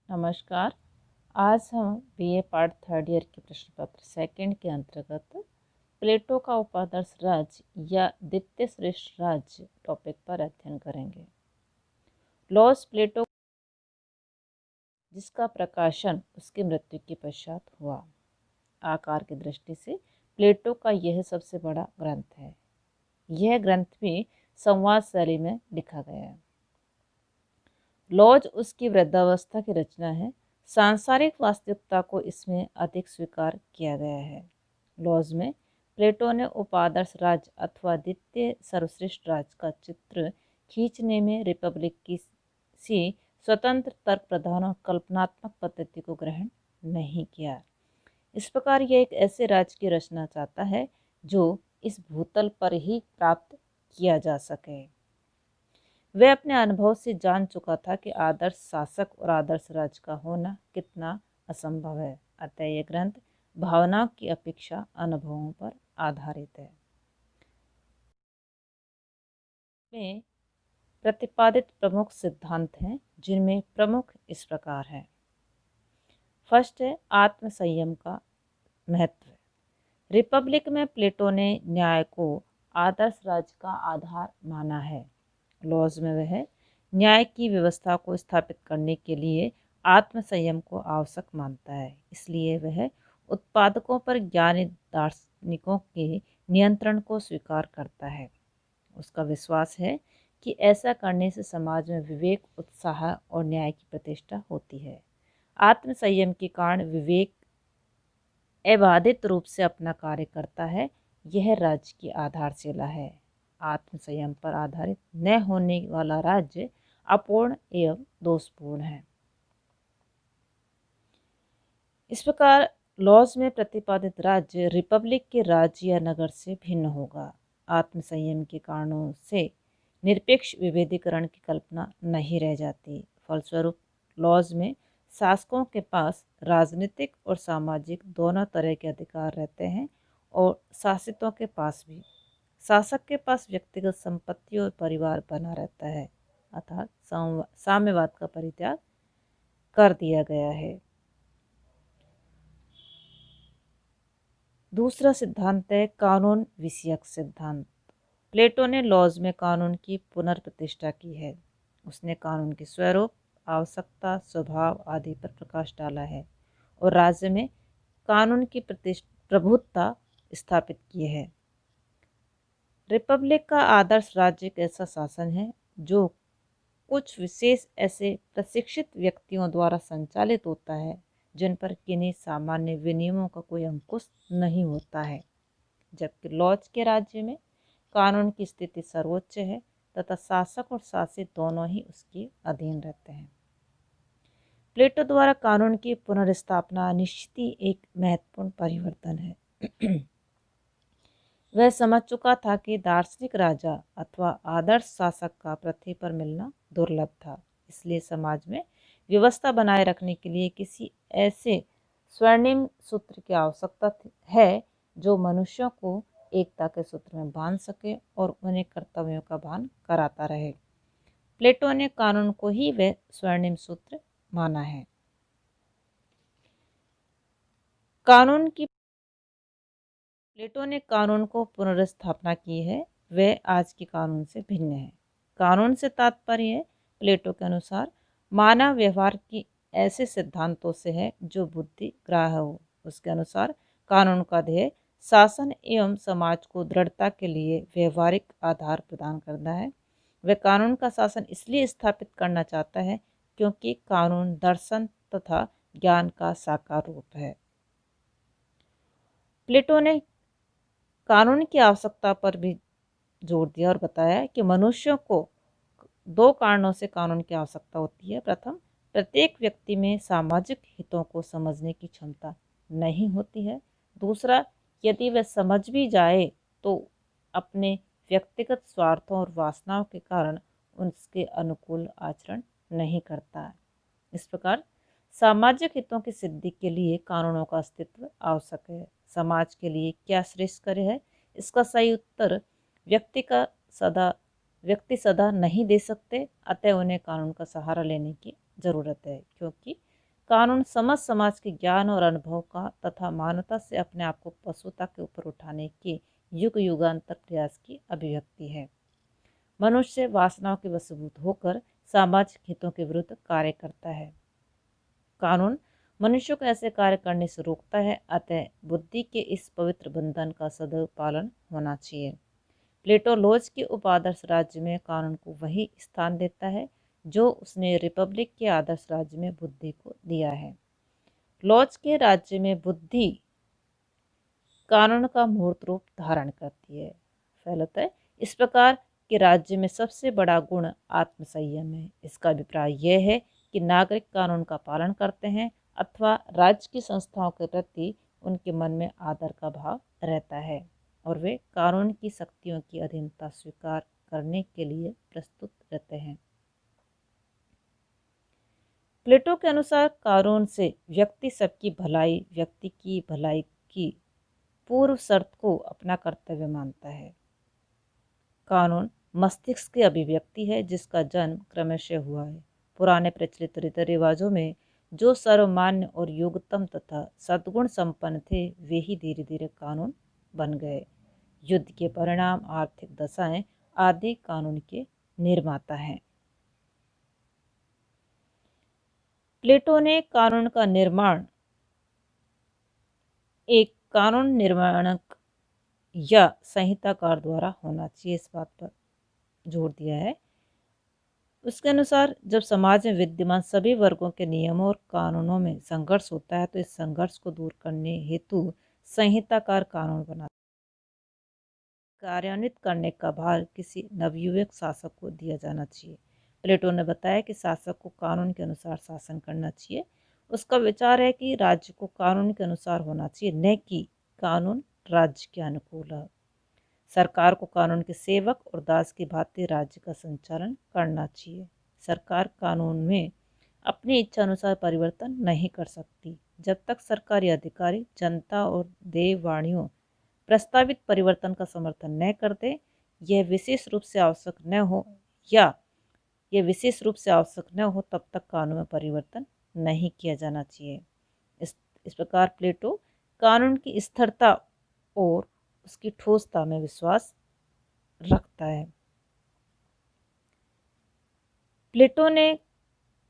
नमस्कार। आज हम बीए पार्ट थर्ड ईयर के प्रश्न पत्र सेकंड के अंतर्गत प्लेटो का उपादर्श राज्य या द्वितीय श्रेष्ठ राज्य टॉपिक पर अध्ययन करेंगे। लॉस प्लेटो, जिसका प्रकाशन उसकी मृत्यु के पश्चात हुआ। आकार की दृष्टि से प्लेटो का यह सबसे बड़ा ग्रंथ है। यह ग्रंथ भी संवाद शैली में लिखा गया है। लॉज उसकी वृद्धावस्था की रचना है। सांसारिक वास्तविकता को इसमें अधिक स्वीकार किया गया है। लॉज में प्लेटो ने उपादर्श राज्य अथवा द्वितीय सर्वश्रेष्ठ राज्य का चित्र खींचने में रिपब्लिक की सी स्वतंत्र तर्क प्रधान और कल्पनात्मक पद्धति को ग्रहण नहीं किया। इस प्रकार यह एक ऐसे राज्य की रचना चाहता है जो इस भूतल पर ही प्राप्त किया जा सके। वह अपने अनुभव से जान चुका था कि आदर्श शासक और आदर्श राज्य का होना कितना असंभव है। अतः यह ग्रंथ भावनाओं की अपेक्षा अनुभवों पर आधारित है। में प्रतिपादित प्रमुख सिद्धांत हैं, जिनमें प्रमुख इस प्रकार हैं। फर्स्ट है आत्म संयम का महत्व। रिपब्लिक में प्लेटो ने न्याय को आदर्श राज्य का आधार माना है। लॉज में वह न्याय की व्यवस्था को स्थापित करने के लिए आत्म संयम को आवश्यक मानता है। इसलिए वह उत्पादकों पर ज्ञानी दार्शनिकों के नियंत्रण को स्वीकार करता है। उसका विश्वास है कि ऐसा करने से समाज में विवेक, उत्साह और न्याय की प्रतिष्ठा होती है। आत्म संयम के कारण विवेक अबाधित रूप से अपना कार्य करता है। यह राज्य की आधारशिला है। आत्म संयम पर आधारित न होने वाला राज्य अपूर्ण एवं दोषपूर्ण है। इस प्रकार लॉज में प्रतिपादित राज्य रिपब्लिक के राज्य या नगर से भिन्न होगा। आत्म संयम के कारणों से निरपेक्ष विभेदीकरण की कल्पना नहीं रह जाती। फलस्वरूप लॉज में शासकों के पास राजनीतिक और सामाजिक दोनों तरह के अधिकार रहते हैं और शासितों के पास भी। शासक के पास व्यक्तिगत संपत्ति और परिवार बना रहता है, अर्थात साम्यवाद का परित्याग कर दिया गया है। दूसरा सिद्धांत है कानून विषयक सिद्धांत। प्लेटो ने लॉज में कानून की पुनर्प्रतिष्ठा की है। उसने कानून के स्वरूप, आवश्यकता, स्वभाव आदि पर प्रकाश डाला है और राज्य में कानून की प्रभुत्ता स्थापित की है। रिपब्लिक का आदर्श राज्य एक ऐसा शासन है जो कुछ विशेष ऐसे प्रशिक्षित व्यक्तियों द्वारा संचालित होता है जिन पर किन्हीं सामान्य विनियमों का कोई अंकुश नहीं होता है, जबकि लॉज के राज्य में कानून की स्थिति सर्वोच्च है तथा शासक और शासित दोनों ही उसके अधीन रहते हैं। प्लेटो द्वारा कानून की पुनर्स्थापना निश्चित ही एक महत्वपूर्ण परिवर्तन है। वह समझ चुका था कि दार्शनिक राजा अथवा आदर्श शासक का पृथ्वी पर मिलना दुर्लभ था। इसलिए समाज में व्यवस्था बनाए रखने के लिए किसी ऐसे स्वर्णिम सूत्र की आवश्यकता है जो मनुष्यों को एकता के सूत्र में बांध सके और उन्हें कर्तव्यों का भान कराता रहे। प्लेटो ने कानून को ही वह स्वर्णिम सूत्र माना है। प्लेटो ने कानून को पुनर्स्थापना की है, वह आज के कानून से भिन्न है। कानून से तात्पर्य प्लेटो के अनुसार मानव व्यवहार की ऐसे सिद्धांतों से है जो बुद्धि ग्राह्य हो। उसके अनुसार कानून का ध्येय शासन एवं समाज को दृढ़ता के लिए व्यवहारिक आधार प्रदान करना है। वह कानून का शासन इसलिए स्थापित करना चाहता है क्योंकि कानून दर्शन तथा ज्ञान का साकार रूप है। प्लेटो ने कानून की आवश्यकता पर भी जोर दिया और बताया कि मनुष्यों को दो कारणों से कानून की आवश्यकता होती है। प्रथम, प्रत्येक व्यक्ति में सामाजिक हितों को समझने की क्षमता नहीं होती है। दूसरा, यदि वह समझ भी जाए तो अपने व्यक्तिगत स्वार्थों और वासनाओं के कारण उसके अनुकूल आचरण नहीं करता है। इस प्रकार सामाजिक हितों की सिद्धि के लिए कानूनों का अस्तित्व आवश्यक है। समाज के लिए क्या श्रेष्ठकर है, इसका सही उत्तर व्यक्ति सदा नहीं दे सकते। अतः उन्हें कानून का सहारा लेने की ज़रूरत है, क्योंकि कानून समस्त समाज के ज्ञान और अनुभव का तथा मानवता से अपने आप को पशुता के ऊपर उठाने के युग युगांतर प्रयास की अभिव्यक्ति है। मनुष्य वासनाओं के वशीभूत होकर सामाजिक हितों के विरुद्ध कार्य करता है। कानून मनुष्य को ऐसे कार्य करने से रोकता है, अतः बुद्धि के इस पवित्र बंधन का सदैव पालन होना चाहिए। प्लेटो लॉज के उपादर्श राज्य में कानून को वही स्थान देता है जो उसने रिपब्लिक के आदर्श राज्य में बुद्धि को दिया है। लॉज के राज्य में बुद्धि कानून का मूर्त रूप धारण करती है। फैलता इस प्रकार के राज्य में सबसे बड़ा गुण आत्मसंयम है। इसका अभिप्राय यह है कि नागरिक कानून का पालन करते हैं अथवा राज्य की संस्थाओं के प्रति उनके मन में आदर का भाव रहता है और वे कानून की शक्तियों की अधीनता स्वीकार करने के लिए प्रस्तुत रहते हैं। प्लेटो के अनुसार कानून से व्यक्ति की भलाई की पूर्व शर्त को अपना कर्तव्य मानता है। कानून मस्तिष्क की अभिव्यक्ति है जिसका जन्म क्रमशः हुआ है। पुराने प्रचलित रीति रिवाजों में जो सर्वमान्य और योग्यतम तथा सद्गुण संपन्न थे वे ही धीरे धीरे कानून बन गए। युद्ध के परिणाम, आर्थिक दशाएं आदि कानून के निर्माता हैं। प्लेटो ने कानून का निर्माण एक कानून निर्माणक या संहिताकार द्वारा होना चाहिए इस बात पर जोर दिया है। उसके अनुसार जब समाज में विद्यमान सभी वर्गों के नियमों और कानूनों में संघर्ष होता है तो इस संघर्ष को दूर करने हेतु संहिताकार कानून बनाता है। कार्यान्वित करने का भार किसी नवयुवक शासक को दिया जाना चाहिए। प्लेटो ने बताया कि शासक को कानून के अनुसार शासन करना चाहिए। उसका विचार है कि राज्य को कानून के अनुसार होना चाहिए, न कि कानून राज्य के अनुकूल है। सरकार को कानून के सेवक और दास की भांति राज्य का संचालन करना चाहिए। सरकार कानून में अपनी इच्छा अनुसार परिवर्तन नहीं कर सकती। जब तक सरकारी अधिकारी जनता और देववाणियों प्रस्तावित परिवर्तन का समर्थन न करते, यह विशेष रूप से आवश्यक न हो तब तक कानून में परिवर्तन नहीं किया जाना चाहिए। इस प्रकार प्लेटो कानून की स्थिरता और उसकी ठोसता में विश्वास रखता है। प्लेटो ने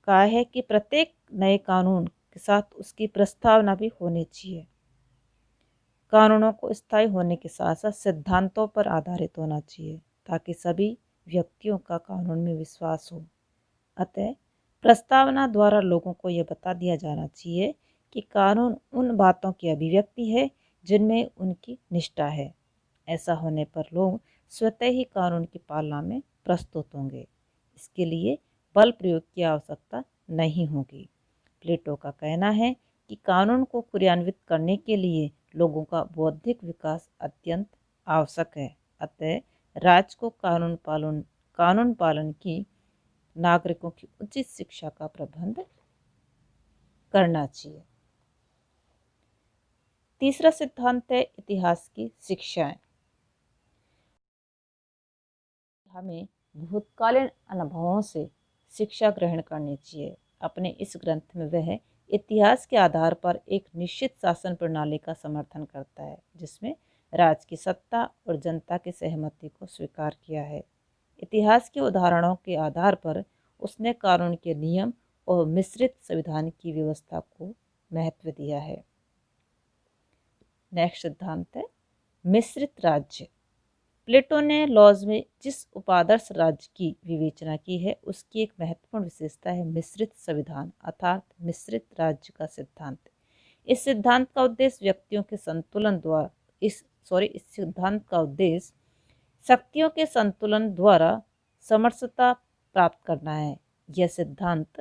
कहा है कि प्रत्येक नए कानून के साथ उसकी प्रस्तावना भी होनी चाहिए। कानूनों को स्थायी होने के साथ साथ सिद्धांतों पर आधारित होना चाहिए ताकि सभी व्यक्तियों का कानून में विश्वास हो। अतः प्रस्तावना द्वारा लोगों को यह बता दिया जाना चाहिए कि कानून उन बातों की अभिव्यक्ति है जिनमें उनकी निष्ठा है। ऐसा होने पर लोग स्वतः ही कानून की पालना में प्रस्तुत होंगे। इसके लिए बल प्रयोग की आवश्यकता नहीं होगी। प्लेटो का कहना है कि कानून को क्रियान्वित करने के लिए लोगों का बौद्धिक विकास अत्यंत आवश्यक है। अतः राज्य को कानून पालन की नागरिकों की उचित शिक्षा का प्रबंध करना चाहिए। तीसरा सिद्धांत है इतिहास की शिक्षाएं। हमें भूतकालीन अनुभवों से शिक्षा ग्रहण करनी चाहिए। अपने इस ग्रंथ में वह इतिहास के आधार पर एक निश्चित शासन प्रणाली का समर्थन करता है जिसमें राज की सत्ता और जनता की सहमति को स्वीकार किया है। इतिहास के उदाहरणों के आधार पर उसने कानून के नियम और मिश्रित संविधान की व्यवस्था को महत्व दिया है। नेक्स्ट सिद्धांत है मिश्रित राज्य। प्लेटो ने लॉज में जिस उपादर्श राज्य की विवेचना की है उसकी एक महत्वपूर्ण विशेषता है मिश्रित संविधान अर्थात मिश्रित राज्य का सिद्धांत। इस सिद्धांत का उद्देश्य शक्तियों के संतुलन द्वारा समरसता प्राप्त करना है। यह सिद्धांत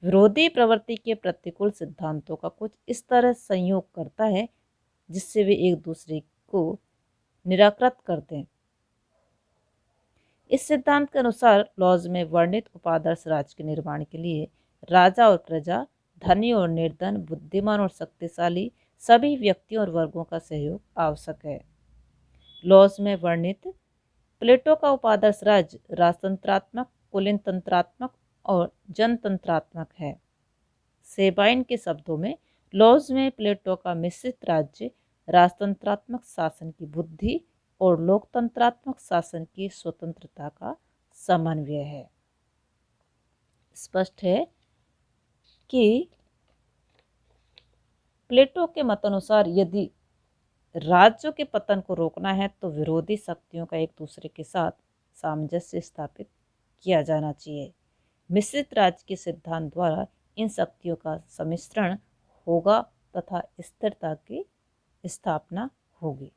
विरोधी प्रवृत्ति के प्रतिकूल सिद्धांतों का कुछ इस तरह संयोग करता है जिससे वे एक दूसरे को निराकृत कर दें। इस सिद्धांत के अनुसार लॉज में वर्णित उपादर्श राज्य के निर्माण के लिए राजा और प्रजा, धनी और निर्धन, बुद्धिमान और शक्तिशाली सभी व्यक्तियों और वर्गों का सहयोग आवश्यक है। लॉज में वर्णित प्लेटो का उपादर्श राज्य राजतंत्रात्मक, कुलीन तंत्रात्मक और जनतंत्रात्मक है। सेबाइन के शब्दों में, लॉज में प्लेटो का मिश्रित राज्य राजतंत्रात्मक शासन की बुद्धि और लोकतंत्रात्मक शासन की स्वतंत्रता का समन्वय है। स्पष्ट है कि प्लेटो के मतानुसार यदि राज्यों के पतन को रोकना है तो विरोधी शक्तियों का एक दूसरे के साथ सामंजस्य स्थापित किया जाना चाहिए। मिश्रित राज्य के सिद्धांत द्वारा इन शक्तियों का सम्मिश्रण होगा तथा स्थिरता की स्थापना होगी।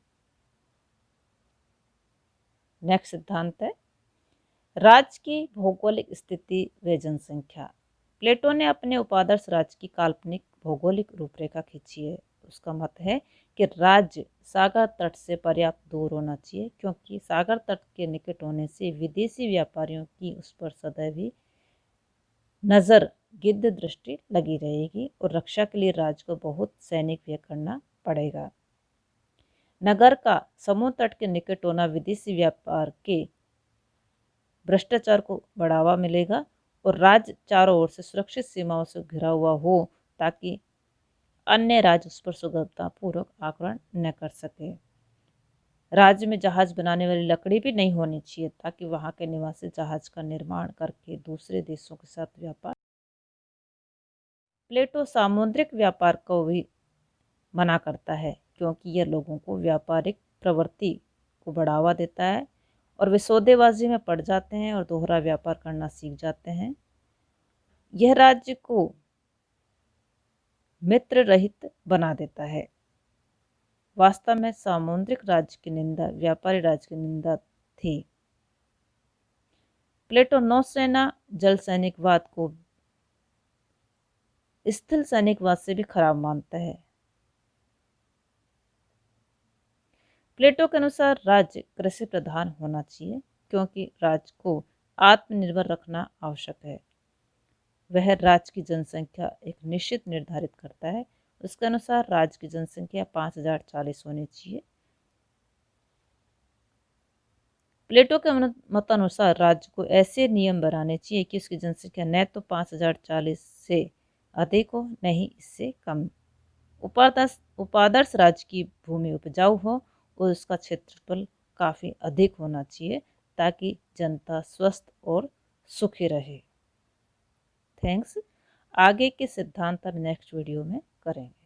नेक्स्ट सिद्धांत है राज्य की भौगोलिक स्थिति व जनसंख्या। प्लेटो ने अपने उपादर्श राज्य की काल्पनिक भौगोलिक रूपरेखा खींची है। उसका मत है कि राज्य सागर तट से पर्याप्त दूर होना चाहिए, क्योंकि सागर तट के निकट होने से विदेशी व्यापारियों की उस पर सदैव ही नज़र गिद्ध दृष्टि लगी रहेगी और रक्षा के लिए राज्य को बहुत सैनिक व्यय करना पड़ेगा। नगर का समुद्र तट के निकट होना विदेशी व्यापार के भ्रष्टाचार को बढ़ावा मिलेगा और राज्य चारों ओर से सुरक्षित सीमाओं से घिरा हुआ हो ताकि अन्य राज्य उस पर सुगमतापूर्वक आक्रमण न कर सके। राज्य में जहाज बनाने वाली लकड़ी भी नहीं होनी चाहिए ताकि वहां के निवासी जहाज का निर्माण करके दूसरे देशों के साथ व्यापार। प्लेटो सामुद्रिक व्यापार को भी मना करता है, क्योंकि यह लोगों को व्यापारिक प्रवृत्ति को बढ़ावा देता है और वे सौदेबाजी में पड़ जाते हैं और दोहरा व्यापार करना सीख जाते हैं। यह राज्य को मित्र रहित बना देता है। वास्तव में सामुद्रिक राज्य की निंदा व्यापारी राज्य की निंदा थी। प्लेटो नौसेना जल सैनिकवाद को स्थल सैनिकवाद से भी खराब मानता है। प्लेटो के अनुसार राज्य कृषि प्रधान होना चाहिए, क्योंकि राज्य को आत्मनिर्भर रखना आवश्यक है। वह राज्य की जनसंख्या एक निश्चित निर्धारित करता है। उसके अनुसार राज्य की जनसंख्या 5040 होनी चाहिए। प्लेटो के मतानुसार राज्य को ऐसे नियम बनाने चाहिए कि उसकी जनसंख्या न तो 5040 से अधिक हो, न ही इससे कम। उपादर्श राज्य की भूमि उपजाऊ हो और उसका क्षेत्रफल काफ़ी अधिक होना चाहिए ताकि जनता स्वस्थ और सुखी रहे। थैंक्स। आगे के सिद्धांत हम नेक्स्ट वीडियो में करेंगे।